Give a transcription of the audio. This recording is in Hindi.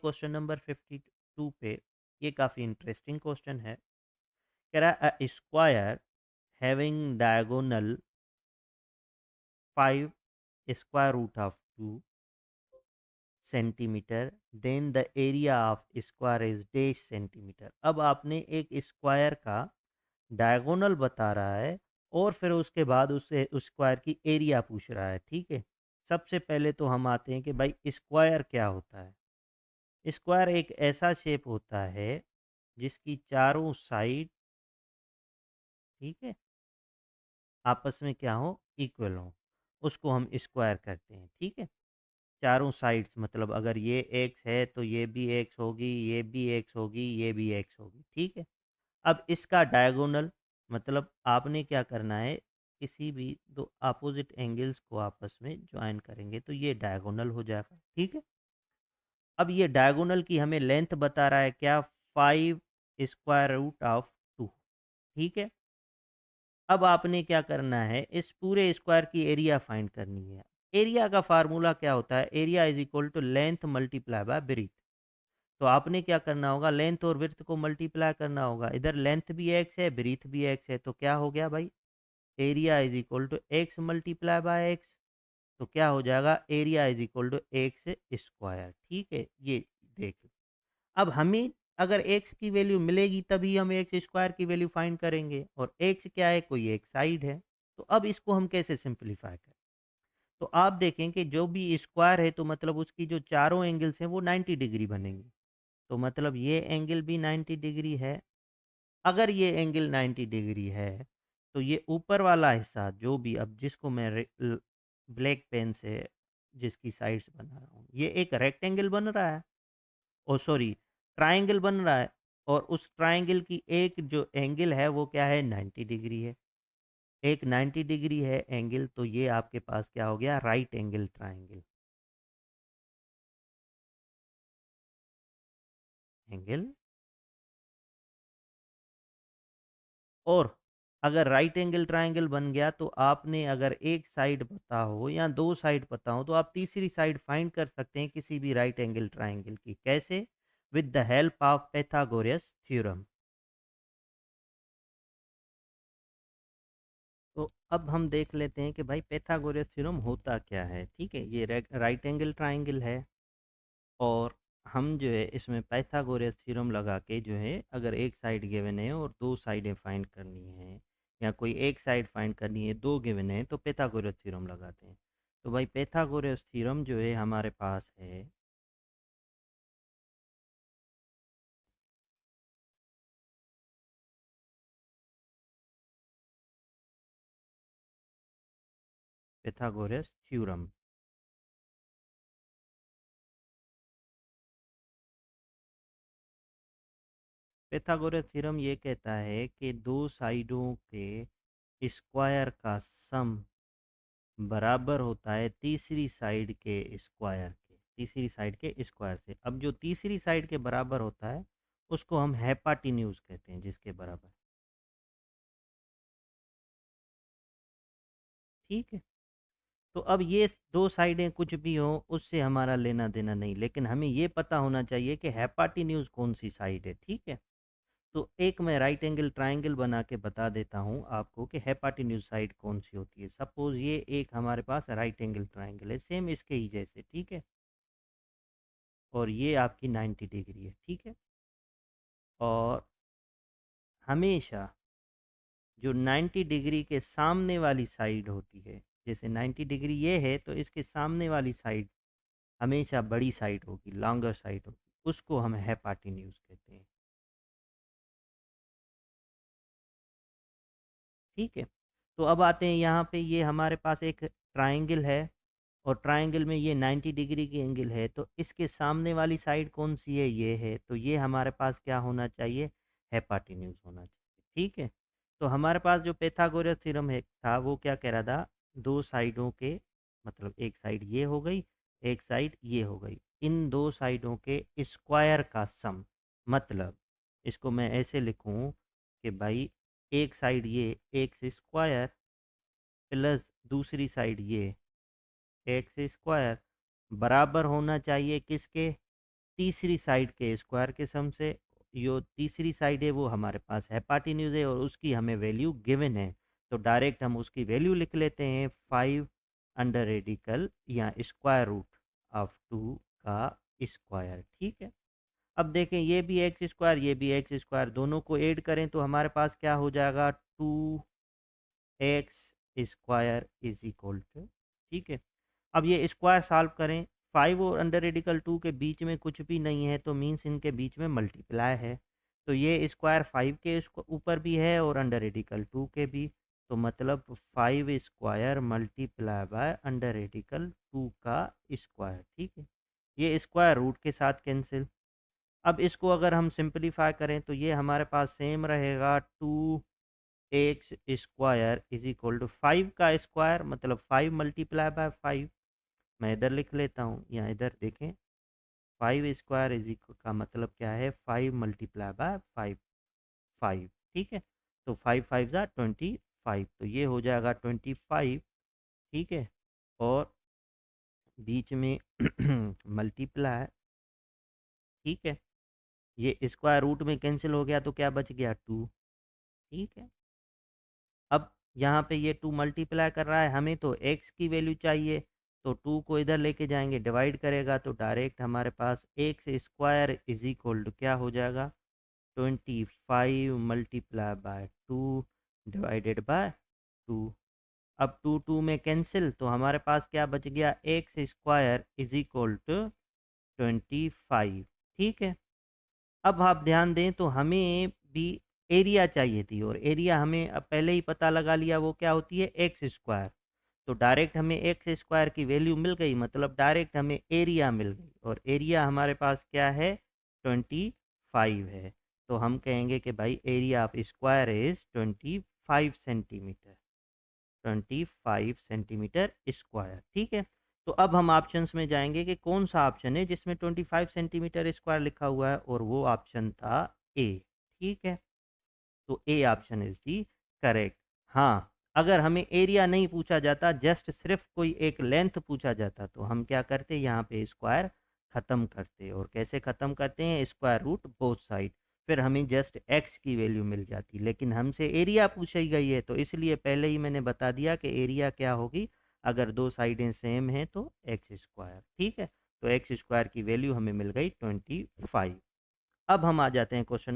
क्वेश्चन नंबर 52 पे। ये काफ़ी इंटरेस्टिंग क्वेश्चन है। कह रहा है a square having diagonal 5 square root of 2 centimetre, then the area of square is dash centimetre. अब आपने एक स्क्वायर का डायगोनल बता रहा है और फिर उसके बाद उससे उस स्क्वायर की एरिया पूछ रहा है, ठीक है। सबसे पहले तो हम आते हैं कि भाई स्क्वायर क्या होता है। स्क्वायर एक ऐसा शेप होता है जिसकी चारों साइड, ठीक है, आपस में क्या हो, इक्वल हो, उसको हम स्क्वायर करते हैं, ठीक है। चारों साइड्स मतलब अगर ये एक्स है तो ये भी एक्स होगी, ये भी एक्स होगी, ये भी एक्स होगी, ठीक है। अब इसका डायगोनल मतलब आपने क्या करना है, किसी भी दो अपोजिट एंगल्स को आपस में ज्वाइन करेंगे तो ये डायगोनल हो जाएगा, ठीक है। अब ये डायगोनल की हमें लेंथ बता रहा है क्या, 5 स्क्वायर रूट ऑफ 2, ठीक है। अब आपने क्या करना है, इस पूरे स्क्वायर की एरिया फाइंड करनी है। एरिया का फार्मूला क्या होता है, area is equal to length multiply by breadth. तो आपने क्या करना होगा, लेंथ और विड्थ को मल्टीप्लाई करना होगा। इधर लेंथ भी एक्स है, ब्रीथ भी एक्स है, तो क्या हो गया भाई, area is equal to x multiply by x. तो क्या हो जाएगा, area is equal to x square, ठीक है। ये देख लो। अब हमें अगर एक्स की वैल्यू मिलेगी तभी हम एक्स स्क्वायर की वैल्यू फाइंड करेंगे, और एक्स क्या है, कोई एक साइड है। तो अब इसको हम कैसे सिंप्लीफाई करें, तो आप देखें कि जो भी स्क्वायर है तो मतलब उसकी जो चारों एंगल्स हैं वो 90 डिग्री बनेंगे। तो मतलब ये एंगल भी 90 डिग्री है। अगर ये एंगल 90 डिग्री है तो ये ऊपर वाला हिस्सा जो भी, अब जिसको मैं ब्लैक पेन से जिसकी साइड्स बना रहा हूँ, ये एक रेक्टेंगल बन रहा है, ओ सॉरी, ट्रायंगल बन रहा है। और उस ट्रायंगल की एक जो एंगल है वो क्या है, 90 डिग्री है। एक 90 डिग्री है एंगल, तो ये आपके पास क्या हो गया, राइट एंगल ट्रायंगल। एंगल, और अगर राइट एंगल ट्रायंगल बन गया तो आपने अगर एक साइड पता हो या दो साइड पता हो तो आप तीसरी साइड फाइंड कर सकते हैं किसी भी राइट एंगल ट्रायंगल की। कैसे, with the help of Pythagoras theorem. तो अब हम देख लेते हैं कि भाई पैथागोरस थ्योरम होता क्या है, ठीक है। ये राइट एंगल ट्रायंगल है, और हम जो है इसमें पाइथागोरस थ्योरम लगा के जो है, अगर एक साइड गिवन है और दो साइडें फाइंड करनी है, या कोई एक साइड फाइंड करनी है, दो गिवन है, तो पाइथागोरस थ्योरम लगाते हैं। तो भाई पाइथागोरस थ्योरम जो है हमारे पास है, पाइथागोरस थ्योरम। पाइथागोरस थ्योरम ये कहता है कि दो साइडों के स्क्वायर का सम बराबर होता है तीसरी साइड के स्क्वायर के, तीसरी साइड के स्क्वायर से। अब जो तीसरी साइड के बराबर होता है उसको हम हैपाटिन्यूज कहते हैं, जिसके बराबर, ठीक है। तो अब ये दो साइडें कुछ भी हो उससे हमारा लेना देना नहीं, लेकिन हमें ये पता होना चाहिए कि हैपाटिन्यूज कौन सी साइड है, ठीक है। तो एक मैं राइट एंगल ट्राइंगल बना के बता देता हूँ आपको कि हैपाटिन्यूज साइड कौन सी होती है। सपोज ये एक हमारे पास राइट एंगल ट्राइंगल है, सेम इसके ही जैसे, ठीक है। और ये आपकी 90 डिग्री है, ठीक है। और हमेशा जो 90 डिग्री के सामने वाली साइड होती है, जैसे 90 डिग्री ये है तो इसके सामने वाली साइड हमेशा बड़ी साइड होगी, लॉन्गर साइड होगी, उसको हम हैपाटिन्यूज कहते हैं, ठीक है। तो अब आते हैं यहाँ पे, ये हमारे पास एक ट्राइंगल है, और ट्राइंगल में ये 90 डिग्री की एंगल है, तो इसके सामने वाली साइड कौन सी है, ये है, तो ये हमारे पास क्या होना चाहिए, हैपाटिन्यूज होना चाहिए, ठीक है। तो हमारे पास जो पैथागोरस थ्योरम है था वो क्या कह रहा था, दो साइडों के, मतलब एक साइड ये हो गई, एक साइड ये हो गई, इन दो साइडों के स्क्वायर का सम, मतलब इसको मैं ऐसे लिखूं कि भाई एक साइड ये एक्स स्क्वायर प्लस दूसरी साइड ये एक्स स्क्वायर बराबर होना चाहिए किसके, तीसरी साइड के स्क्वायर के सम से। जो तीसरी साइड है वो हमारे पास हाइपोटेन्यूज है और उसकी हमें वैल्यू गिवन है, तो डायरेक्ट हम उसकी वैल्यू लिख लेते हैं 5 अंडर रेडिकल या स्क्वायर रूट ऑफ 2 का स्क्वायर। ठीक है, अब देखें ये भी एक्स स्क्वायर, ये भी एक्स स्क्वायर, दोनों को ऐड करें तो हमारे पास क्या हो जाएगा, 2x square is equal to. ठीक है, अब ये स्क्वायर सॉल्व करें, 5 और अंडर रेडिकल 2 के बीच में कुछ भी नहीं है तो मीन्स इनके बीच में मल्टीप्लाई है, तो ये स्क्वायर 5 के ऊपर भी है और अंडर रेडिकल 2 के भी, तो मतलब 5 square multiply by under radical 2 का स्क्वायर। ठीक है, ये स्क्वायर रूट के साथ कैंसिल। अब इसको अगर हम सिंपलीफाई करें तो ये हमारे पास सेम रहेगा, 2x square is equal to 5 का स्क्वायर मतलब 5 मल्टीप्लाई बाय 5। मैं इधर लिख लेता हूँ या इधर देखें, 5 स्क्वायर इज इक्वल का मतलब क्या है, 5 मल्टीप्लाई बाय 5, 5। ठीक है, तो 5 5 ज़ा 25, तो ये हो जाएगा 25। ठीक है, और बीच में मल्टीप्लाई। ठीक है, ये स्क्वायर रूट में कैंसिल हो गया तो क्या बच गया, 2। ठीक है, अब यहाँ पे ये 2 मल्टीप्लाई कर रहा है, हमें तो x की वैल्यू चाहिए, तो 2 को इधर लेके जाएंगे, डिवाइड करेगा तो डायरेक्ट हमारे पास x square is equal to क्या हो जाएगा, 25 मल्टीप्लाई बाय 2 डिवाइडेड बाय 2। अब 2 2 में कैंसिल तो हमारे पास क्या बच गया, x square is equal to 25। ठीक है, अब आप ध्यान दें तो हमें भी एरिया चाहिए थी और एरिया हमें अब पहले ही पता लगा लिया, वो क्या होती है, एक्स स्क्वायर। तो डायरेक्ट हमें एक्स स्क्वायर की वैल्यू मिल गई, मतलब डायरेक्ट हमें एरिया मिल गई, और एरिया हमारे पास क्या है, 25 है। तो हम कहेंगे कि भाई area of square is 25 centimetre, 25 centimetre square. ठीक है, तो अब हम ऑप्शंस में जाएंगे कि कौन सा ऑप्शन है जिसमें 25 सेंटीमीटर स्क्वायर लिखा हुआ है, और वो ऑप्शन था ए। ठीक है, तो A option is the correct. हाँ, अगर हमें एरिया नहीं पूछा जाता, जस्ट सिर्फ कोई एक लेंथ पूछा जाता, तो हम क्या करते, यहाँ पे स्क्वायर खत्म करते, और कैसे खत्म करते हैं, स्क्वायर रूट बोथ साइड, फिर हमें जस्ट एक्स की वैल्यू मिल जाती। लेकिन हमसे एरिया पूछी गई है तो इसलिए पहले ही मैंने बता दिया कि एरिया क्या होगी, अगर दो साइडें सेम हैं तो एक्स स्क्वायर। ठीक है, तो एक्स स्क्वायर की वैल्यू हमें मिल गई 25। अब हम आ जाते हैं क्वेश्चन